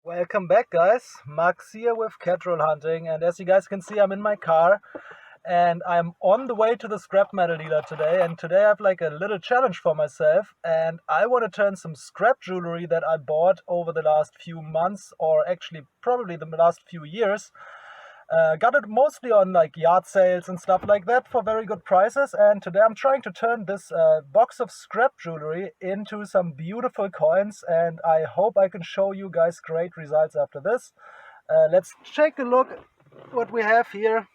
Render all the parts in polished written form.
Welcome back, guys. Max here with Catrol Hunting, and as you guys can see, I'm in my car and I'm on the way to the scrap metal dealer today. And today I have like a little challenge for myself, and I want to turn some scrap jewelry that I bought over the last few months, or actually probably the last few years. Got it mostly on like yard sales and stuff like that for very good prices, and today I'm trying to turn this box of scrap jewelry into some beautiful coins, and I hope I can show you guys great results after this. Let's take a look what we have here.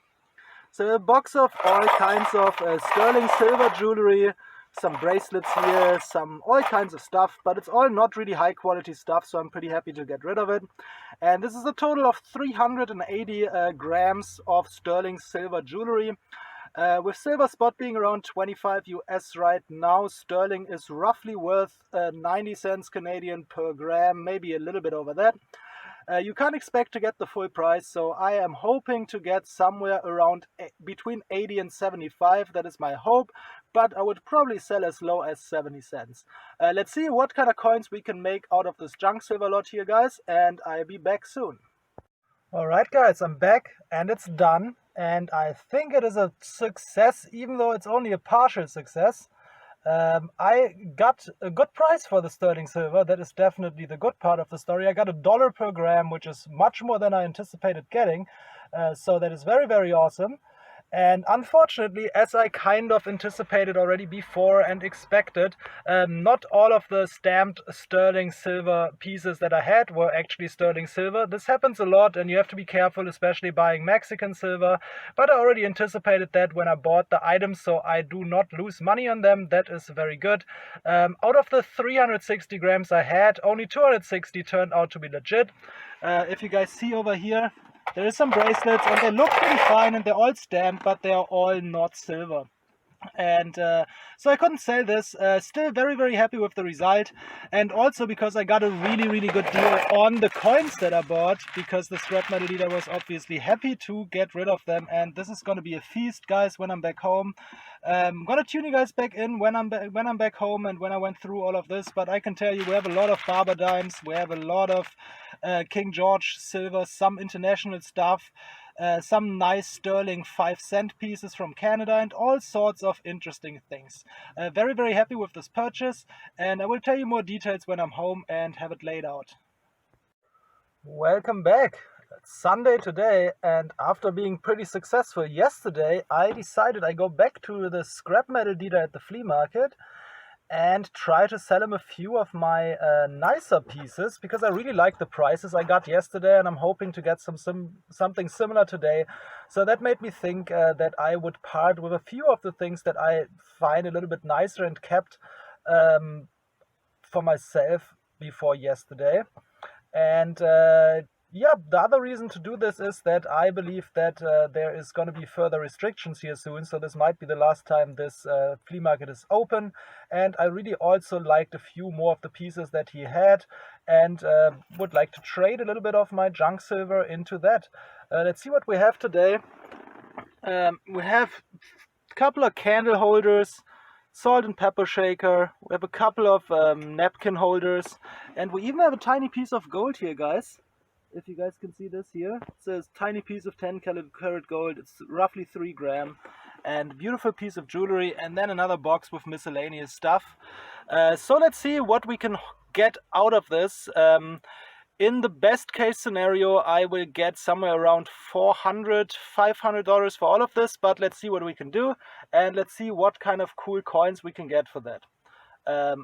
So a box of all kinds of sterling silver jewelry, some bracelets here, some all kinds of stuff, but it's all not really high quality stuff, so I'm pretty happy to get rid of it. And this is a total of 380 grams of sterling silver jewelry. With silver spot being around 25 US right now, sterling is roughly worth 90 cents Canadian per gram, maybe a little bit over that. You can't expect to get the full price, so I am hoping to get somewhere around between 80 and 75. That is my hope, but I would probably sell as low as 70 cents. Let's see what kind of coins we can make out of this junk silver lot here, guys, and I'll be back soon. Alright guys, I'm back and it's done, and I think it is a success, even though it's only a partial success. I got a good price for the sterling silver. That is definitely the good part of the story. I got $1 per gram, which is much more than I anticipated getting. So that is very, very awesome. And unfortunately, as I kind of anticipated already before and expected, not all of the stamped sterling silver pieces that I had were actually sterling silver. This happens a lot, and you have to be careful, especially buying Mexican silver. But I already anticipated that when I bought the items, so I do not lose money on them. That is very good. Out of the 360 grams I had, only 260 turned out to be legit. If you guys see over here, there is some bracelets, and they look pretty fine, and they're all stamped, but they are all not silver. And so I couldn't sell this. Still very, very happy with the result, and also because I got a really, really good deal on the coins that I bought, because the scrap metal dealer was obviously happy to get rid of them. And this is going to be a feast, guys, when I'm back home. I'm gonna tune you guys back in when I'm back home and when I went through all of this. But I can tell you, we have a lot of Barber dimes, we have a lot of King George silver, some international stuff, some nice sterling 5-cent pieces from Canada, and all sorts of interesting things. Very, very happy with this purchase, and I will tell you more details when I'm home and have it laid out. Welcome back. It's Sunday today, and after being pretty successful yesterday, I decided I go back to the scrap metal dealer at the flea market and try to sell him a few of my nicer pieces, because I really like the prices I got yesterday, and I'm hoping to get something similar today. So that made me think that I would part with a few of the things that I find a little bit nicer and kept for myself before yesterday. And yeah, the other reason to do this is that I believe that there is going to be further restrictions here soon, so this might be the last time this flea market is open. And I really also liked a few more of the pieces that he had, and would like to trade a little bit of my junk silver into that. Let's see what we have today. We have a couple of candle holders, salt and pepper shaker, we have a couple of napkin holders, and we even have a tiny piece of gold here, guys. If you guys can see this here, it's a tiny piece of 10 karat gold. It's roughly 3 grams, and beautiful piece of jewelry, and then another box with miscellaneous stuff. So let's see what we can get out of this. In the best case scenario, I will get somewhere around $400, $500 for all of this, but let's see what we can do, and let's see what kind of cool coins we can get for that.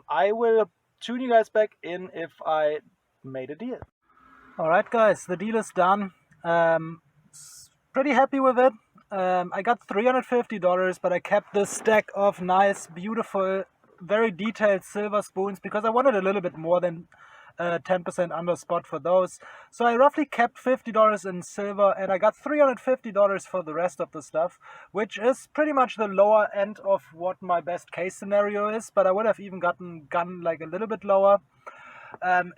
I will tune you guys back in if I made a deal. Alright guys, the deal is done. Pretty happy with it. I got $350, but I kept this stack of nice, beautiful, very detailed silver spoons, because I wanted a little bit more than 10% under spot for those. So I roughly kept $50 in silver, and I got $350 for the rest of the stuff, which is pretty much the lower end of what my best case scenario is, but I would have even gotten like a little bit lower.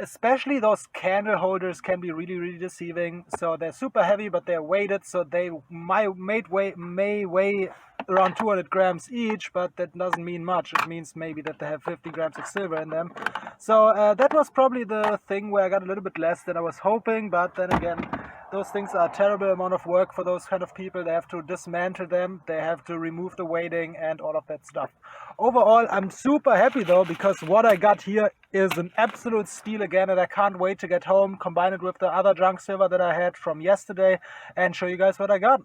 Especially those candle holders can be really, really deceiving. So they're super heavy, but they're weighted, so they may weigh around 200 grams each, but that doesn't mean much. It means maybe that they have 50 grams of silver in them. So that was probably the thing where I got a little bit less than I was hoping, but then again, those things are a terrible amount of work for those kind of people. They have to dismantle them, they have to remove the weighting and all of that stuff. Overall, I'm super happy though, because what I got here is an absolute steal again, and I can't wait to get home, combine it with the other junk silver that I had from yesterday, and show you guys what I got.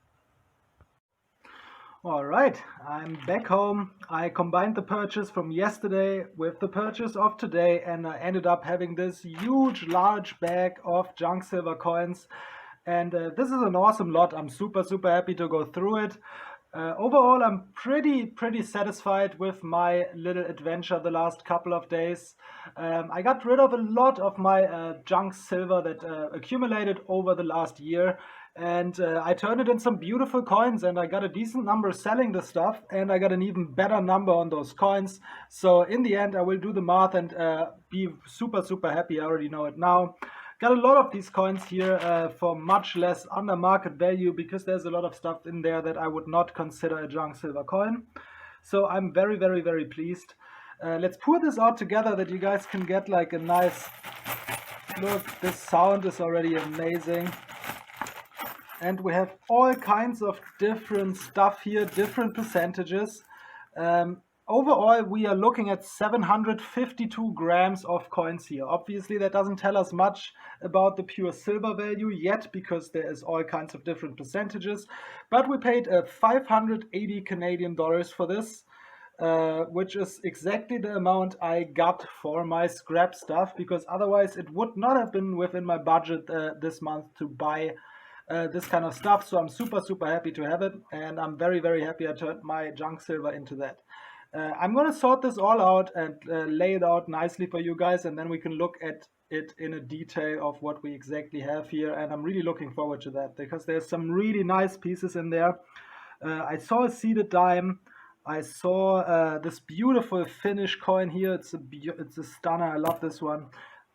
Alright, I'm back home. I combined the purchase from yesterday with the purchase of today, and I ended up having this huge, large bag of junk silver coins. And this is an awesome lot. I'm super, super happy to go through it. Overall, I'm pretty satisfied with my little adventure the last couple of days. I got rid of a lot of my junk silver that accumulated over the last year, and I turned it in some beautiful coins, and I got a decent number selling the stuff, and I got an even better number on those coins. So in the end, I will do the math and be super, super happy. I already know it now. Got a lot of these coins here for much less under market value, because there's a lot of stuff in there that I would not consider a junk silver coin. So I'm very pleased. Let's pour this out together that you guys can get like a nice look. This sound is already amazing. And we have all kinds of different stuff here, different percentages. Overall, we are looking at 752 grams of coins here. Obviously, that doesn't tell us much about the pure silver value yet, because there is all kinds of different percentages. But we paid 580 Canadian dollars for this, which is exactly the amount I got for my scrap stuff, because otherwise it would not have been within my budget this month to buy this kind of stuff. So I'm super happy to have it, and I'm very happy I turned my junk silver into that. I'm going to sort this all out and lay it out nicely for you guys, and then we can look at it in a detail of what we exactly have here. And I'm really looking forward to that, because there's some really nice pieces in there. I saw a seeded dime. I saw this beautiful Finnish coin here. It's a stunner. I love this one.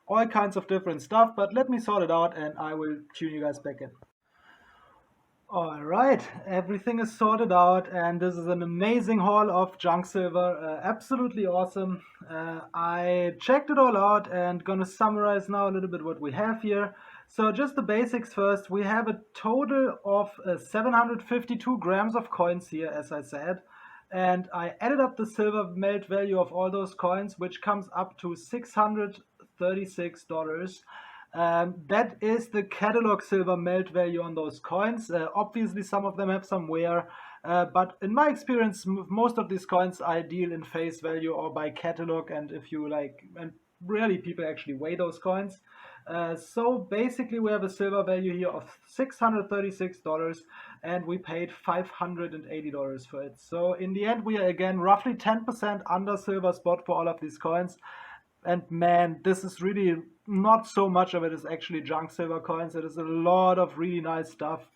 All kinds of different stuff, but let me sort it out and I will tune you guys back in. All right, everything is sorted out, and this is an amazing haul of junk silver. Absolutely awesome. I checked it all out and gonna summarize now a little bit what we have here. So just the basics first. We have a total of 752 grams of coins here, as I said. And I added up the silver melt value of all those coins, which comes up to $636. That is the catalog silver melt value on those coins. Obviously, some of them have some wear, but in my experience, most of these coins I deal in face value or by catalog. And if you like, and rarely people actually weigh those coins. So basically, we have a silver value here of $636, and we paid $580 for it. So in the end, we are again roughly 10% under silver spot for all of these coins. And man, this is really not so much of it is actually junk silver coins. It is a lot of really nice stuff.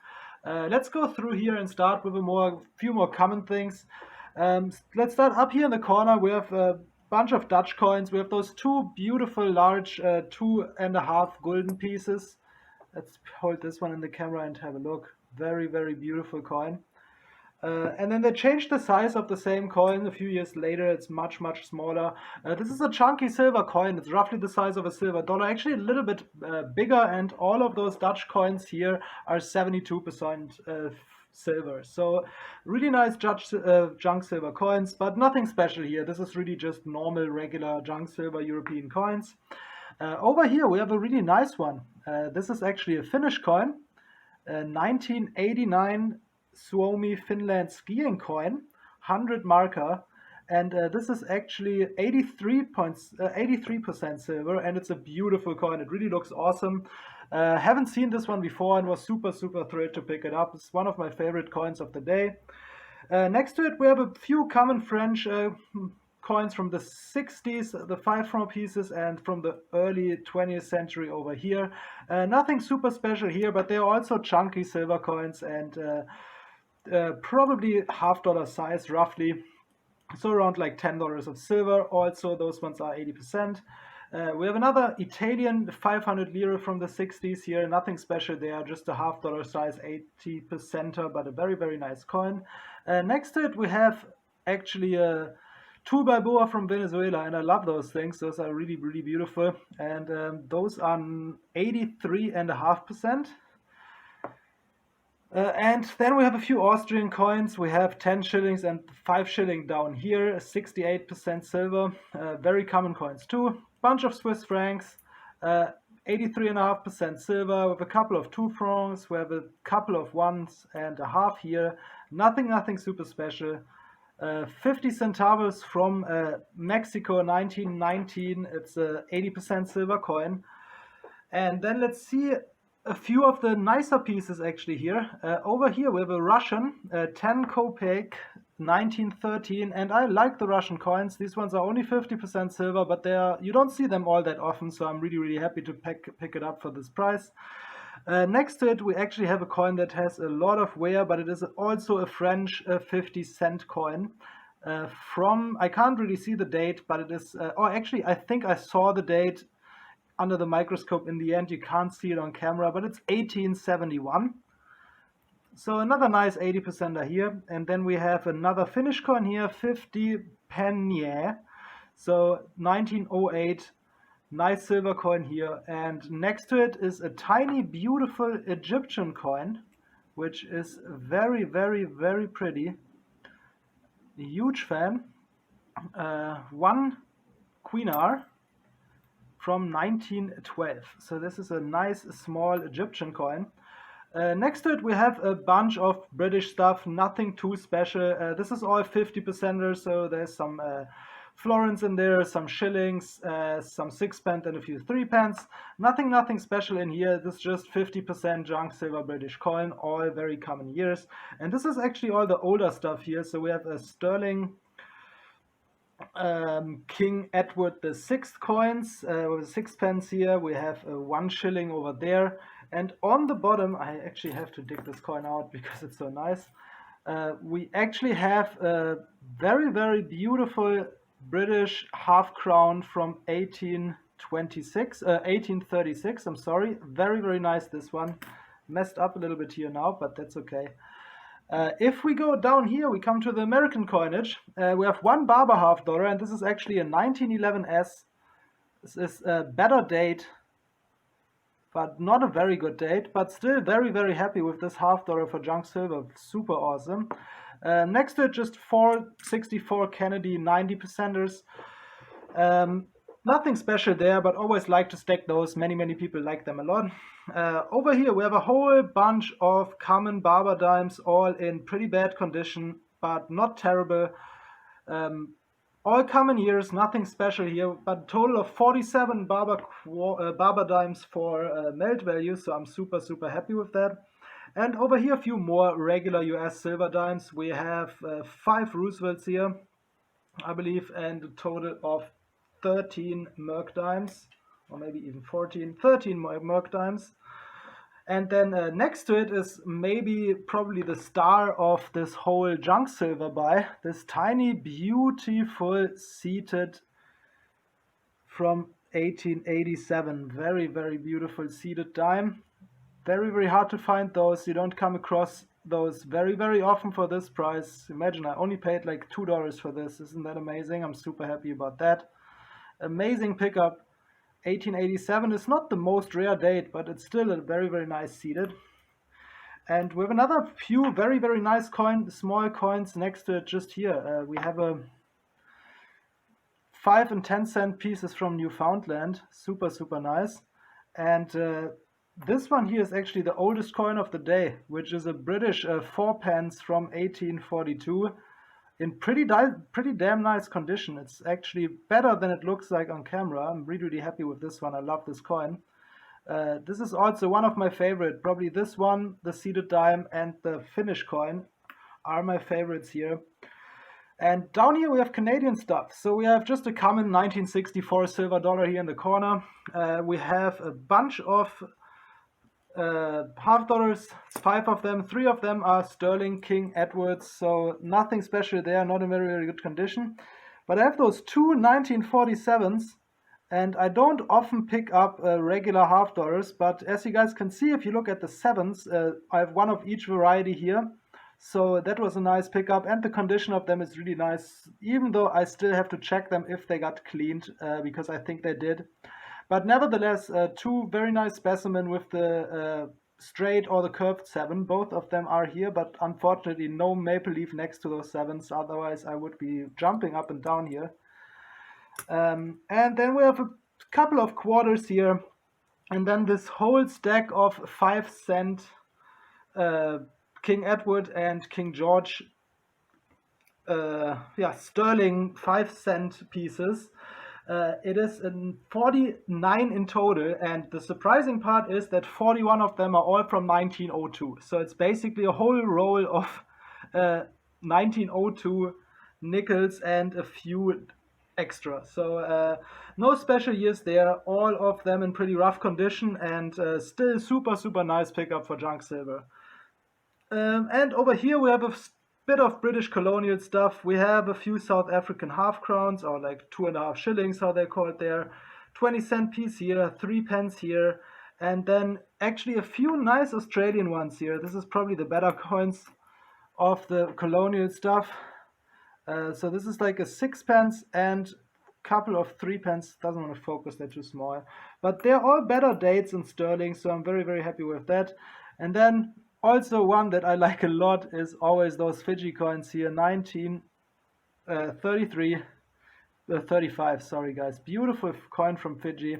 Let's go through here and start with a few more common things. Let's start up here in the corner. We have a bunch of Dutch coins. We have those two beautiful large 2.5 gulden pieces. Let's hold this one in the camera and have a look. Very beautiful coin. And then they changed the size of the same coin a few years later. It's much smaller. This is a chunky silver coin. It's roughly the size of a silver dollar, actually a little bit bigger, and all of those Dutch coins here are 72% silver. So really nice junk silver coins, but nothing special here. This is really just normal, regular junk silver European coins. Over here we have a really nice one. This is actually a Finnish coin, 1989 Suomi Finland skiing coin, 100 marker, and this is actually 83% silver, and it's a beautiful coin. It really looks awesome. Haven't seen this one before and was super thrilled to pick it up. It's one of my favorite coins of the day. Next to it we have a few common French coins from the 60s, the 5 franc pieces, and from the early 20th century over here. Nothing super special here, but they're also chunky silver coins, and probably $half size roughly, so around like $10 of silver. Also those ones are 80%. We have another Italian 500 lira from the 60s here, nothing special there, just a $half size 80%er, but a very, very nice coin. Next to it we have actually a 2 Balboa from Venezuela, and I love those things. Those are really, really beautiful, and those are 83.5%. And then we have a few Austrian coins. We have 10 shillings and 5 shilling down here, 68% silver, very common coins too. Bunch of Swiss francs, 83.5% silver, with a couple of 2 francs. We have a couple of 1.5 here, nothing super special. 50 centavos from Mexico, 1919. It's a 80% silver coin. And then let's see a few of the nicer pieces actually here. Over here we have a Russian 10 kopeck 1913, and I like the Russian coins. These ones are only 50% silver, but you don't see them all that often, so I'm really, really happy to pick it up for this price. Next to it we actually have a coin that has a lot of wear, but it is also a French 50-cent coin. I can't really see the date, but it is, actually I think I saw the date under the microscope in the end. You can't see it on camera, but it's 1871. So another nice 80%er here. And then we have another Finnish coin here, 50 penniä. So 1908, nice silver coin here. And next to it is a tiny, beautiful Egyptian coin, which is very, very, very pretty. A huge fan. 1 queenar from 1912. So this is a nice small Egyptian coin. Next to it we have a bunch of British stuff, nothing too special. This is all 50%ers, so there's some florins in there, some shillings, some sixpence and a few threepence. Nothing special in here. This is just 50% junk silver British coin, all very common years. And this is actually all the older stuff here. So we have a sterling King Edward VI coins with 6 pence here. We have 1 shilling over there, and on the bottom, I actually have to dig this coin out because it's so nice. We actually have a very, very beautiful British half crown from 1836. I'm sorry, very, very nice. This one messed up a little bit here now, but that's okay. If we go down here, we come to the American coinage. We have 1 Barber $half, and this is actually a 1911S. This is a better date, but not a very good date, but still very, very happy with this $half for junk silver. Super awesome. Next to it, just 464 Kennedy 90%ers. Nothing special there, but always like to stack those. Many people like them a lot. Over here we have a whole bunch of common Barber dimes, all in pretty bad condition, but not terrible. All common years, nothing special here, but a total of 47 Barber dimes for melt value, so I'm super happy with that. And over here a few more regular US silver dimes. We have 5 Roosevelts here, I believe, and a total of 13 Merc dimes, or maybe even 13 Merc dimes. And then next to it is probably the star of this whole junk silver buy, this tiny, beautiful seated from 1887. Very, very beautiful seated dime. Very, very hard to find those. You don't come across those very, very often for this price. Imagine I only paid like $2 for this. Isn't that amazing? I'm super happy about that. Amazing pickup. 1887 is not the most rare date, but it's still a very, very nice seated. And we have another few very, very nice small coins next to it just here. We have a 5 and 10 cent pieces from Newfoundland. Super nice. And this one here is actually the oldest coin of the day, which is a British 4 pence from 1842. In pretty damn nice condition. It's actually better than it looks like on camera. I'm really happy with this one. I love this coin. This is also one of my favorite. Probably this one, the seated dime, and the Finnish coin are my favorites here. And down here we have Canadian stuff. So we have just a common 1964 silver dollar here in the corner. We have a bunch of $half, 5 of them. 3 of them are Sterling King Edwards, so nothing special there, not in very, very good condition. But I have those 2 1947s, And I don't often pick up regular half dollars, but as you guys can see, if you look at the sevens, I have one of each variety here. So that was a nice pickup, and the condition of them is really nice, even though I still have to check them if they got cleaned, because I think they did. But nevertheless, two very nice specimen with the straight or the curved seven. Both of them are here, but unfortunately no maple leaf next to those sevens. Otherwise, I would be jumping up and down here. And then we have a couple of quarters here, and then this whole stack of 5 cent King Edward and King George sterling 5 cent pieces. It is 49 in total, and the surprising part is that 41 of them are all from 1902. So it's basically a whole roll of 1902 nickels and a few extra. So no special years there, all of them in pretty rough condition, and still super nice pickup for junk silver. And over here we have a bit of British colonial stuff. We have a few South African half crowns, or like 2.5 shillings, how they call it there. 20-cent piece here, 3 pence here, and then actually a few nice Australian ones here. This is probably the better coins of the colonial stuff. So this is like a 6 pence and couple of 3 pence. Doesn't want to focus, they're too small. But they're all better dates in sterling, so I'm very happy with that. And then also one that I like a lot is always those Fiji coins here, 1933, 35, sorry guys. Beautiful coin from Fiji.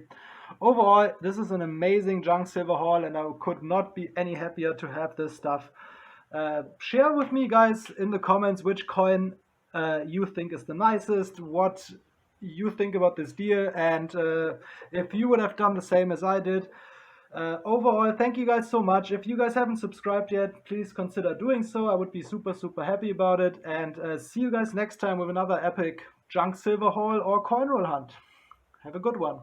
Overall, this is an amazing junk silver haul, and I could not be any happier to have this stuff. Share with me, guys, in the comments which coin you think is the nicest, what you think about this deal, and if you would have done the same as I did. Overall, thank you guys so much. If you guys haven't subscribed yet, please consider doing so. I would be super happy about it. And see you guys next time with another epic junk silver haul or coin roll hunt. Have a good one.